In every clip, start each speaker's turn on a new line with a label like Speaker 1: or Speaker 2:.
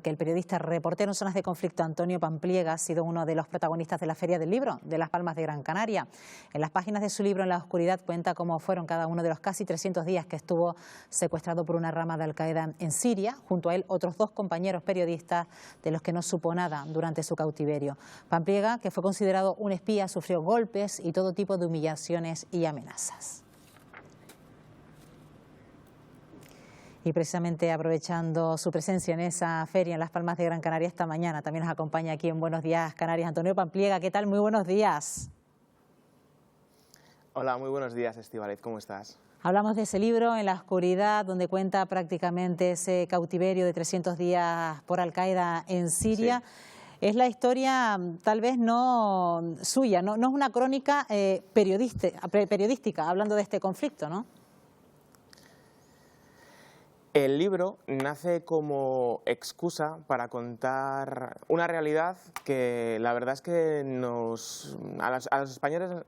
Speaker 1: Que el periodista reportero en zonas de conflicto Antonio Pampliega ha sido uno de los protagonistas de la Feria del Libro de Las Palmas de Gran Canaria. En las páginas de su libro En la oscuridad cuenta cómo fueron cada uno de los casi 300 días que estuvo secuestrado por una rama de Al-Qaeda en Siria. Junto a él otros dos compañeros periodistas de los que no supo nada durante su cautiverio. Pampliega, que fue considerado un espía, sufrió golpes y todo tipo de humillaciones y amenazas. Y precisamente aprovechando su presencia en esa feria en Las Palmas de Gran Canaria esta mañana, también nos acompaña aquí en Buenos Días Canarias Antonio Pampliega. ¿Qué tal? Muy buenos días.
Speaker 2: Hola, muy buenos días, Estíbaliz, ¿cómo estás?
Speaker 1: Hablamos de ese libro, En la oscuridad, donde cuenta prácticamente ese cautiverio de 300 días por Al-Qaeda en Siria. Sí. Es la historia, tal vez no suya, no es una crónica periodística, hablando de este conflicto, ¿no?
Speaker 2: El libro nace como excusa para contar una realidad que la verdad es que a los españoles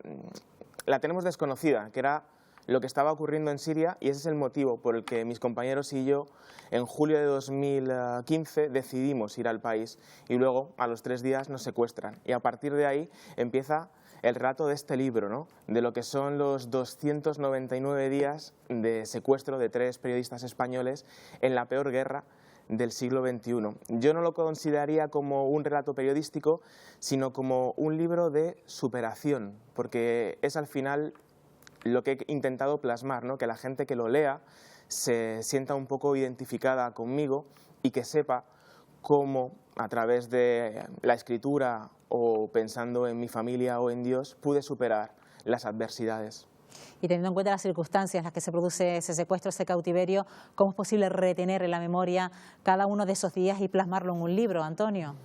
Speaker 2: la tenemos desconocida, que era lo que estaba ocurriendo en Siria, y ese es el motivo por el que mis compañeros y yo en julio de 2015 decidimos ir al país y luego a los 3 días nos secuestran y a partir de ahí empieza el relato de este libro, ¿no? De lo que son los 299 días de secuestro de 3 periodistas españoles en la peor guerra del siglo XXI. Yo no lo consideraría como un relato periodístico, sino como un libro de superación, porque es al final lo que he intentado plasmar, ¿no? Que la gente que lo lea se sienta un poco identificada conmigo y que sepa cómo a través de la escritura o pensando en mi familia o en Dios pude superar las adversidades.
Speaker 1: Y teniendo en cuenta las circunstancias en las que se produce ese secuestro, ese cautiverio, ¿cómo es posible retener en la memoria cada uno de esos días y plasmarlo en un libro, Antonio?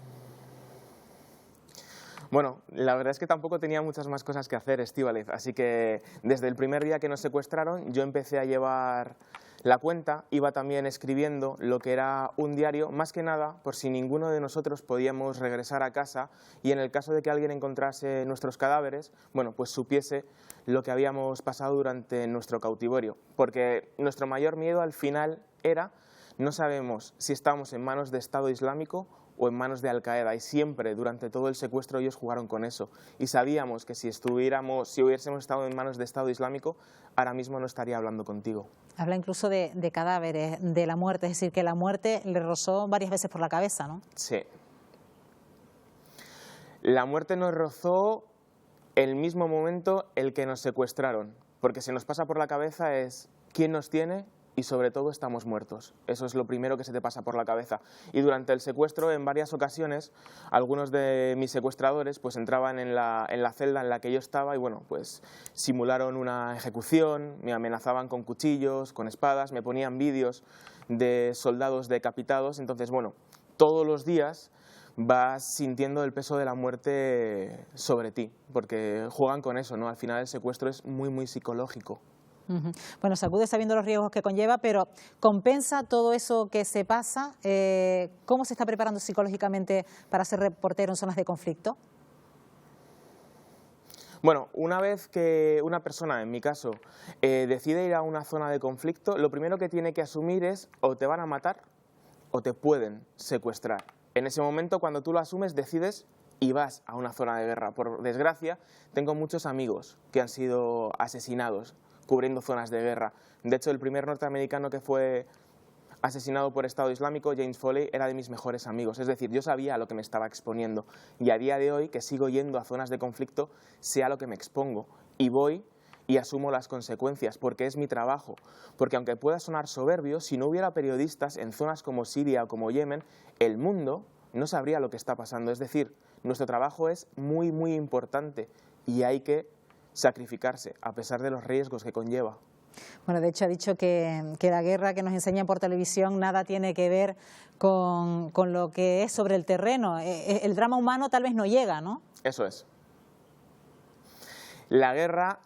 Speaker 2: Bueno, la verdad es que tampoco tenía muchas más cosas que hacer, Estíbaliz, así que desde el primer día que nos secuestraron yo empecé a llevar la cuenta, iba también escribiendo lo que era un diario, más que nada por si ninguno de nosotros podíamos regresar a casa y en el caso de que alguien encontrase nuestros cadáveres, bueno, pues supiese lo que habíamos pasado durante nuestro cautiverio, porque nuestro mayor miedo al final era, no sabemos si estamos en manos de Estado Islámico o en manos de Al-Qaeda, y siempre durante todo el secuestro ellos jugaron con eso y sabíamos que si hubiésemos estado en manos de Estado Islámico ahora mismo no estaría hablando contigo.
Speaker 1: Habla incluso de cadáveres, de la muerte, es decir, que la muerte le rozó varias veces por la cabeza, ¿no?
Speaker 2: Sí. La muerte nos rozó el mismo momento el que nos secuestraron, porque se nos pasa por la cabeza es ¿quién nos tiene? Y sobre todo estamos muertos. Eso es lo primero que se te pasa por la cabeza. Y durante el secuestro, en varias ocasiones, algunos de mis secuestradores pues entraban en la celda en la que yo estaba y bueno, pues simularon una ejecución, me amenazaban con cuchillos, con espadas, me ponían vídeos de soldados decapitados. Entonces, bueno, todos los días vas sintiendo el peso de la muerte sobre ti, porque juegan con eso, ¿no? Al final el secuestro es muy, muy psicológico.
Speaker 1: Bueno, se acude sabiendo los riesgos que conlleva, pero ¿compensa todo eso que se pasa? ¿Cómo se está preparando psicológicamente para ser reportero en zonas de conflicto?
Speaker 2: Bueno, una vez que una persona, en mi caso, decide ir a una zona de conflicto, lo primero que tiene que asumir es o te van a matar o te pueden secuestrar. En ese momento, cuando tú lo asumes, decides y vas a una zona de guerra. Por desgracia, tengo muchos amigos que han sido asesinados cubriendo zonas de guerra. De hecho, el primer norteamericano que fue asesinado por Estado Islámico, James Foley, era de mis mejores amigos. Es decir, yo sabía a lo que me estaba exponiendo y a día de hoy, que sigo yendo a zonas de conflicto, sé a lo que me expongo y voy y asumo las consecuencias, porque es mi trabajo. Porque aunque pueda sonar soberbio, si no hubiera periodistas en zonas como Siria o como Yemen, el mundo no sabría lo que está pasando. Es decir, nuestro trabajo es muy, muy importante y hay que sacrificarse, a pesar de los riesgos que conlleva.
Speaker 1: Bueno, de hecho ha dicho que la guerra que nos enseñan por televisión nada tiene que ver con lo que es sobre el terreno. El drama humano tal vez no llega, ¿no?
Speaker 2: Eso es. La guerra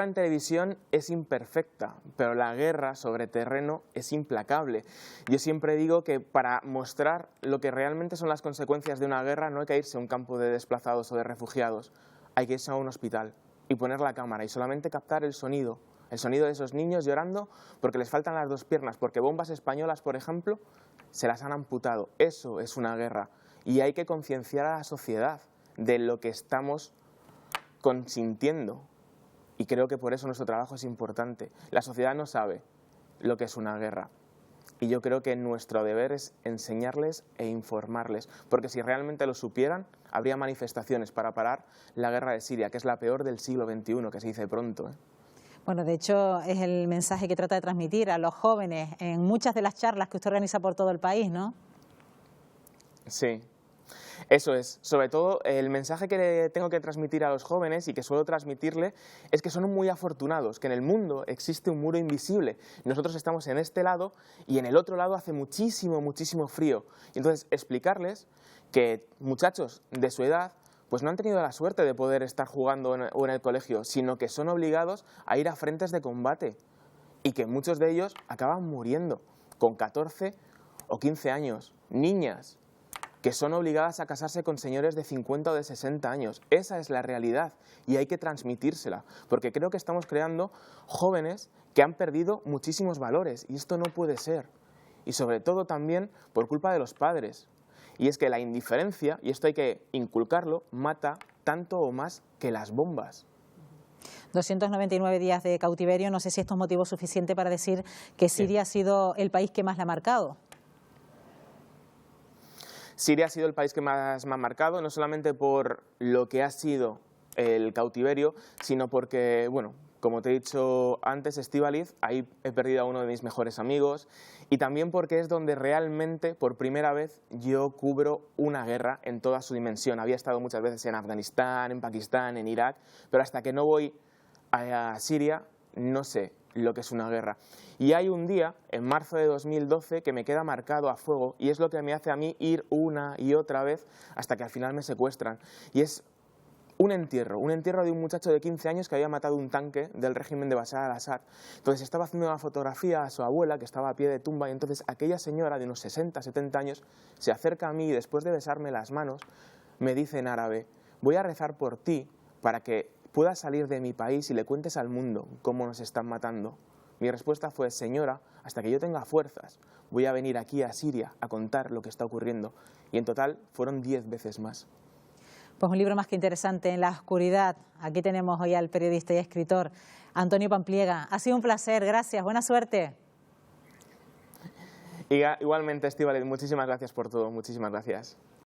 Speaker 2: en televisión es imperfecta, pero la guerra sobre terreno es implacable. Yo siempre digo que para mostrar lo que realmente son las consecuencias de una guerra no hay que irse a un campo de desplazados o de refugiados, hay que irse a un hospital y poner la cámara y solamente captar el sonido de esos niños llorando porque les faltan las 2 piernas, porque bombas españolas, por ejemplo, se las han amputado. Eso es una guerra. Y hay que concienciar a la sociedad de lo que estamos consintiendo. Y creo que por eso nuestro trabajo es importante. La sociedad no sabe lo que es una guerra. Y yo creo que nuestro deber es enseñarles e informarles, porque si realmente lo supieran, habría manifestaciones para parar la guerra de Siria, que es la peor del siglo XXI, que se dice pronto, ¿eh?
Speaker 1: Bueno, de hecho es el mensaje que trata de transmitir a los jóvenes en muchas de las charlas que usted organiza por todo el país, ¿no?
Speaker 2: Sí. Eso es, sobre todo el mensaje que le tengo que transmitir a los jóvenes y que suelo transmitirle es que son muy afortunados, que en el mundo existe un muro invisible. Nosotros estamos en este lado y en el otro lado hace muchísimo, muchísimo frío. Y entonces explicarles que muchachos de su edad pues no han tenido la suerte de poder estar jugando en el colegio, sino que son obligados a ir a frentes de combate y que muchos de ellos acaban muriendo con 14 o 15 años, niñas que son obligadas a casarse con señores de 50 o de 60 años. Esa es la realidad y hay que transmitírsela, porque creo que estamos creando jóvenes que han perdido muchísimos valores y esto no puede ser. Y sobre todo también por culpa de los padres. Y es que la indiferencia, y esto hay que inculcarlo, mata tanto o más que las bombas.
Speaker 1: 299 días de cautiverio, no sé si esto es motivo suficiente para decir que Siria ha sido el país que más la ha marcado.
Speaker 2: Siria ha sido el país que más me ha marcado, no solamente por lo que ha sido el cautiverio, sino porque, bueno, como te he dicho antes, Estíbaliz, ahí he perdido a uno de mis mejores amigos y también porque es donde realmente, por primera vez, yo cubro una guerra en toda su dimensión. Había estado muchas veces en Afganistán, en Pakistán, en Irak, pero hasta que no voy a Siria no sé lo que es una guerra. Y hay un día, en marzo de 2012, que me queda marcado a fuego y es lo que me hace a mí ir una y otra vez hasta que al final me secuestran. Y es un entierro de un muchacho de 15 años que había matado un tanque del régimen de Bashar al-Assad. Entonces estaba haciendo una fotografía a su abuela que estaba a pie de tumba y entonces aquella señora de unos 60, 70 años se acerca a mí y después de besarme las manos me dice en árabe: voy a rezar por ti para que puedas salir de mi país y le cuentes al mundo cómo nos están matando. Mi respuesta fue: señora, hasta que yo tenga fuerzas, voy a venir aquí a Siria a contar lo que está ocurriendo. Y en total fueron 10 veces más.
Speaker 1: Pues un libro más que interesante, En la oscuridad. Aquí tenemos hoy al periodista y escritor Antonio Pampliega. Ha sido un placer, gracias, buena suerte.
Speaker 2: Igualmente, Estíbaliz, muchísimas gracias por todo, muchísimas gracias.